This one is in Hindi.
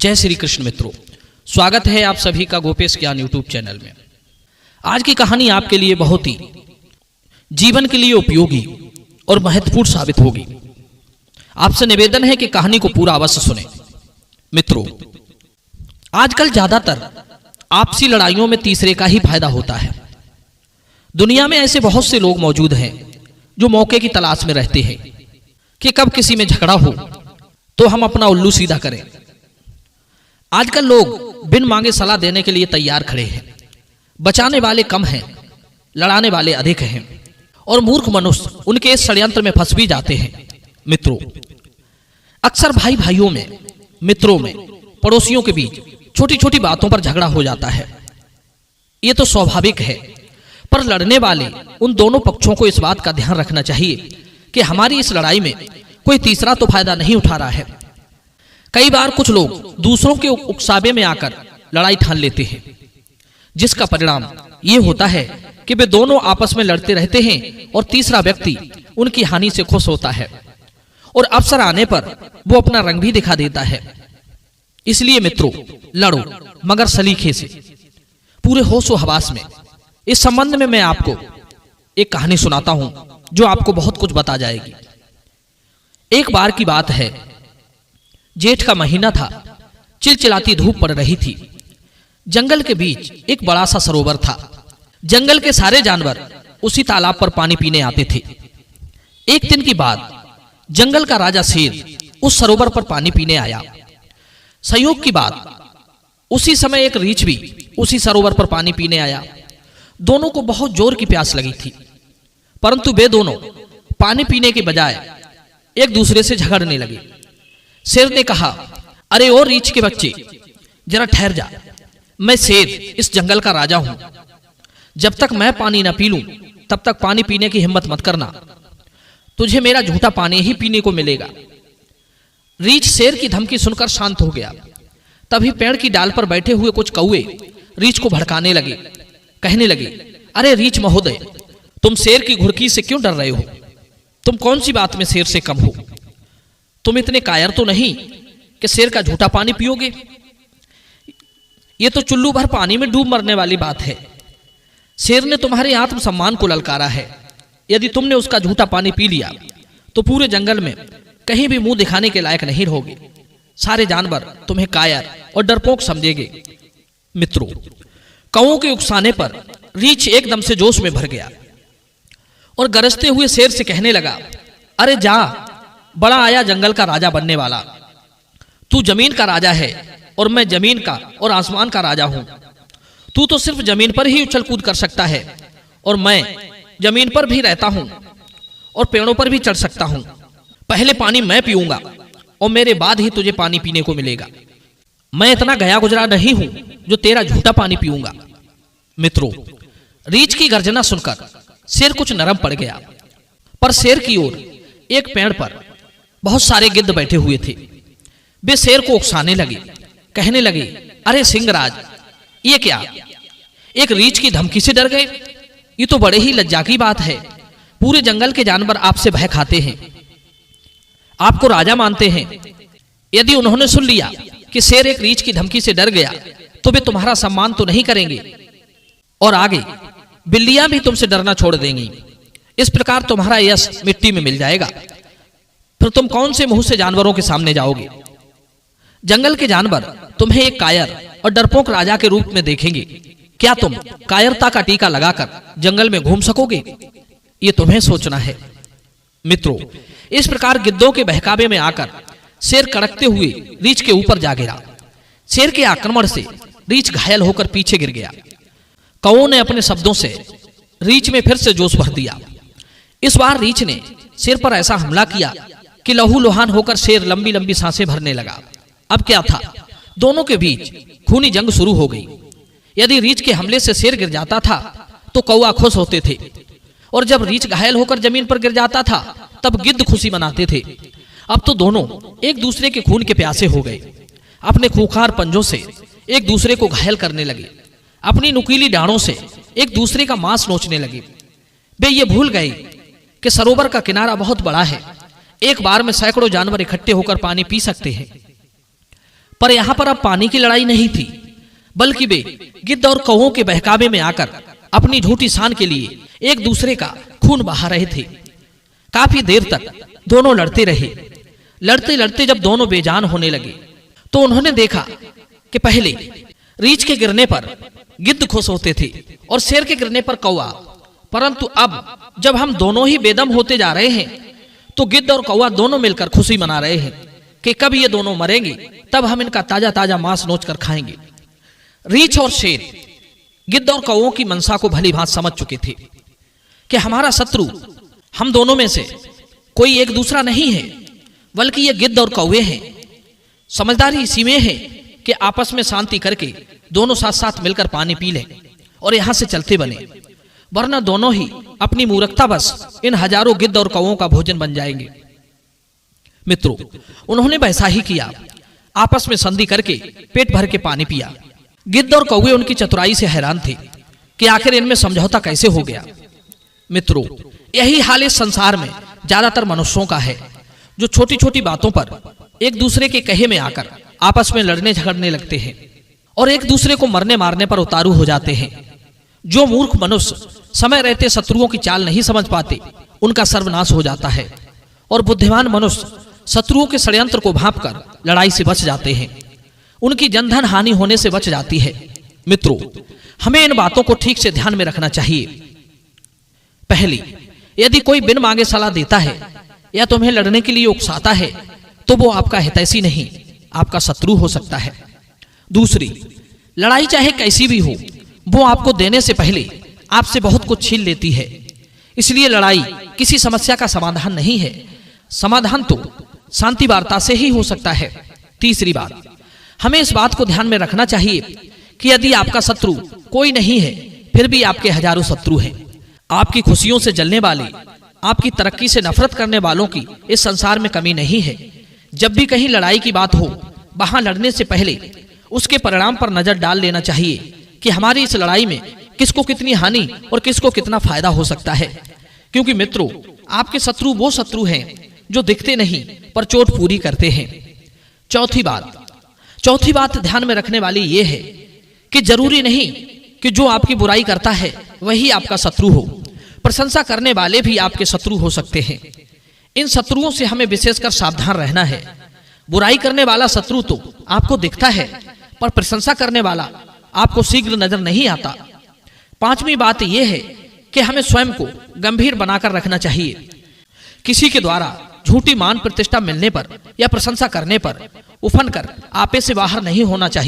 जय श्री कृष्ण मित्रों, स्वागत है आप सभी का गोपेश ज्ञान यूट्यूब चैनल में। आज की कहानी आपके लिए बहुत ही जीवन के लिए उपयोगी और महत्वपूर्ण साबित होगी। आपसे निवेदन है कि कहानी को पूरा अवश्य सुने। मित्रों, आजकल ज्यादातर आपसी लड़ाइयों में तीसरे का ही फायदा होता है। दुनिया में ऐसे बहुत से लोग मौजूद हैं जो मौके की तलाश में रहते हैं कि कब किसी में झगड़ा हो तो हम अपना उल्लू सीधा करें। आजकल लोग बिन मांगे सलाह देने के लिए तैयार खड़े हैं। बचाने वाले कम हैं, लड़ाने वाले अधिक हैं और मूर्ख मनुष्य उनके इस षड्यंत्र में फंस भी जाते हैं। मित्रों, अक्सर भाई भाइयों में, मित्रों में, पड़ोसियों के बीच छोटी छोटी बातों पर झगड़ा हो जाता है। ये तो स्वाभाविक है, पर लड़ने वाले उन दोनों पक्षों को इस बात का ध्यान रखना चाहिए कि हमारी इस लड़ाई में कोई तीसरा तो फायदा नहीं उठा रहा है। कई बार कुछ लोग दूसरों के उकसावे में आकर लड़ाई ठान लेते हैं, जिसका परिणाम ये होता है कि वे दोनों आपस में लड़ते रहते हैं और तीसरा व्यक्ति उनकी हानि से खुश होता है और अवसर आने पर वो अपना रंग भी दिखा देता है। इसलिए मित्रों, लड़ो मगर सलीके से, पूरे होश व हवास में। इस संबंध में मैं आपको एक कहानी सुनाता हूं जो आपको बहुत कुछ बता जाएगी। एक बार की बात है, जेठ का महीना था। चिलचिलाती धूप पड़ रही थी। जंगल के बीच एक बड़ा सा सरोवर था। जंगल के सारे जानवर उसी तालाब पर पानी पीने आते थे। एक दिन की बात, जंगल का राजा शेर उस सरोवर पर पानी पीने आया। संयोग की बात, उसी समय एक रीछ भी उसी सरोवर पर पानी पीने आया। दोनों को बहुत जोर की प्यास लगी थी, परंतु वे दोनों पानी पीने के बजाय एक दूसरे से झगड़ने लगे। शेर ने कहा, अरे ओ रीछ के बच्चे, जरा ठहर जा। मैं शेर इस जंगल का राजा हूं। जब तक मैं पानी न पी लूं तब तक पानी पीने की हिम्मत मत करना। तुझे मेरा झूठा पानी ही पीने को मिलेगा। रीछ शेर की धमकी सुनकर शांत हो गया। तभी पेड़ की डाल पर बैठे हुए कुछ कौवे रीछ को भड़काने लगे। कहने लगे, अरे रीछ महोदय, तुम शेर की घुड़की से क्यों डर रहे हो? तुम कौन सी बात में शेर से कम हो? तुम इतने कायर तो नहीं कि शेर का झूठा पानी पियोगे? ये तो चुल्लू भर पानी में डूब मरने वाली बात है। शेर ने तुम्हारे आत्मसम्मान को ललकारा है। यदि तुमने उसका झूठा पानी पी लिया तो पूरे जंगल में कहीं भी मुंह दिखाने के लायक नहीं रहोगे। सारे जानवर तुम्हें कायर और डरपोक समझेंगे। मित्रों, कौओं के उकसाने पर रीछ एकदम से जोश में भर गया और गरजते हुए शेर से कहने लगा, अरे जा, बड़ा आया जंगल का राजा बनने वाला। तू जमीन का राजा है और मैं जमीन का और आसमान का राजा हूं। तू तो सिर्फ जमीन पर ही उछल कूद कर सकता है और मैं जमीन पर भी रहता हूं और पेड़ों पर भी चढ़ सकता हूं। पहले पानी मैं पीऊंगा और मेरे बाद ही तुझे पानी पीने को मिलेगा। मैं इतना गया गुजरा नहीं हूं जो तेरा झूठा पानी पीऊंगा। मित्रों, रीछ की गर्जना सुनकर शेर कुछ नरम पड़ गया, पर शेर की ओर एक पेड़ पर बहुत सारे गिद्ध बैठे हुए थे। वे शेर को उकसाने लगे। कहने लगे, अरे सिंहराज, ये क्या? एक रीछ की धमकी से डर गए? ये तो बड़े ही लज्जा की बात है। पूरे जंगल के जानवर आपसे भय खाते हैं, आपको राजा मानते हैं। यदि उन्होंने सुन लिया कि शेर एक रीछ की धमकी से डर गया तो वे तुम्हारा सम्मान तो नहीं करेंगे और आगे बिल्लियां भी तुमसे डरना छोड़ देंगी। इस प्रकार तुम्हारा यश मिट्टी में मिल जाएगा। फिर तुम कौन से मुंह से जानवरों के सामने जाओगे? जंगल के जानवर तुम्हें एक कायर और डरपोक राजा के रूप में देखेंगे। क्या तुम कायरता का टीका लगाकर जंगल में घूम सकोगे? ये तुम्हें सोचना है। मित्रों, इस प्रकार गिद्धों के बहकावे में आकर शेर कड़कते हुए रीछ के ऊपर जा गिरा। शेर के आक्रमण से रीछ घायल होकर पीछे गिर गया। कौओं ने अपने शब्दों से रीछ में फिर से जोश भर दिया। इस बार रीछ ने शेर पर ऐसा हमला किया कि लहूलुहान होकर शेर लंबी लंबी सांसें भरने लगा। अब क्या था, दोनों के बीच खूनी जंग शुरू हो गई। यदि रीछ के हमले से शेर गिर जाता था तो कौआ खुश होते थे और जब रीछ घायल होकर जमीन पर गिर जाता था तब गिद्ध खुशी मनाते थे। अब तो दोनों एक दूसरे के खून के प्यासे हो गए। अपने खूंखार पंजों से एक दूसरे को घायल करने लगे। अपनी नुकीली डांडों से एक दूसरे का मांस नोचने लगे। वे ये भूल गए कि सरोवर का किनारा बहुत बड़ा है। एक बार में सैकड़ों जानवर इकट्ठे होकर पानी पी सकते हैं। पर यहाँ पर अब पानी की लड़ाई नहीं थी, बल्कि वे गिद्ध और कौओं के बहकावे में आकर अपनी झूठी शान के लिए एक दूसरे का खून बहा रहे थे। काफी देर तक दोनों लड़ते रहे। लड़ते लड़ते जब दोनों बेजान होने लगे तो उन्होंने देखा कि पहले रीछ के गिरने पर गिद्ध खुश होते थे और शेर के गिरने पर कौआ, परंतु अब जब हम दोनों ही बेदम होते जा रहे हैं तो गिद्ध और कौआ दोनों मिलकर खुशी मना रहे हैं कि कब ये दोनों मरेंगे, तब हम इनका ताजा ताजा मांस नोच कर खाएंगे। रीछ और शेर गिद्ध और कौओं की मनसा को भली भांति समझ चुके थे कि हमारा शत्रु हम दोनों में से कोई एक दूसरा नहीं है, बल्कि ये गिद्ध और कौवे हैं। समझदारी इसी में है कि आपस में शांति करके दोनों साथ साथ मिलकर पानी पी लें और यहां से चलते बने, वरना दोनों ही अपनी मूर्खता बस इन हजारों गिद्ध और कौओं का भोजन बन जाएंगे। मित्रों, उन्होंने वैसा ही किया। आपस में संधि करके पेट भर के पानी पिया। गिद्ध और कौवे उनकी चतुराई से हैरान थे कि आखिर इनमें समझौता कैसे हो गया। मित्रों, यही हाल इस संसार में ज्यादातर मनुष्यों का है, जो छोटी छोटी बातों पर एक दूसरे के कहे में आकर आपस में लड़ने झगड़ने लगते हैं और एक दूसरे को मरने मारने पर उतारू हो जाते हैं। जो मूर्ख मनुष्य समय रहते शत्रुओं की चाल नहीं समझ पाते, उनका सर्वनाश हो जाता है, और बुद्धिमान मनुष्य शत्रुओं के षड्यंत्र को भांपकर लड़ाई से बच जाते हैं। उनकी जनधन हानि होने से बच जाती है। मित्रों, हमें इन बातों को ठीक से ध्यान में रखना चाहिए। पहली, यदि कोई बिन मांगे सलाह देता है या तुम्हें लड़ने के लिए उकसाता है तो वो आपका हितैषी नहीं, आपका शत्रु हो सकता है। दूसरी, लड़ाई चाहे कैसी भी हो, वो आपको देने से पहले आपसे बहुत कुछ छीन लेती है। इसलिए लड़ाई किसी समस्या का समाधान नहीं है। समाधान तो शांति वार्ता से ही हो सकता है। तीसरी बात, हमें इस बात को ध्यान में रखना चाहिए कि यदि आपका शत्रु कोई नहीं है, फिर भी आपके हजारों शत्रु हैं। आपकी खुशियों से जलने वाले, आपकी तरक्की से नफरत करने वालों की इस संसार में कमी नहीं है। जब भी कहीं लड़ाई की बात हो, वहां लड़ने से पहले उसके परिणाम पर नजर डाल लेना चाहिए कि हमारी इस लड़ाई में किसको कितनी हानि और किसको कितना फायदा हो सकता है। क्योंकि मित्रों, आपके शत्रु वो शत्रु हैं जो दिखते नहीं पर चोट पूरी करते हैं। चौथी बात ध्यान में रखने वाली ये है कि जरूरी नहीं कि जो आपकी बुराई करता है वही आपका शत्रु हो। प्रशंसा करने वाले भी आपके शत्रु हो सकते हैं। इन शत्रुओं से हमें विशेषकर सावधान रहना है। बुराई करने वाला शत्रु तो आपको दिखता है, पर प्रशंसा करने वाला आपको शीघ्र नजर नहीं आता। पांचवी बात यह है कि हमें स्वयं को गंभीर बनाकर रखना चाहिए। किसी के द्वारा झूठी मान प्रतिष्ठा मिलने पर या प्रशंसा करने पर उफन कर आपे से बाहर नहीं होना चाहिए।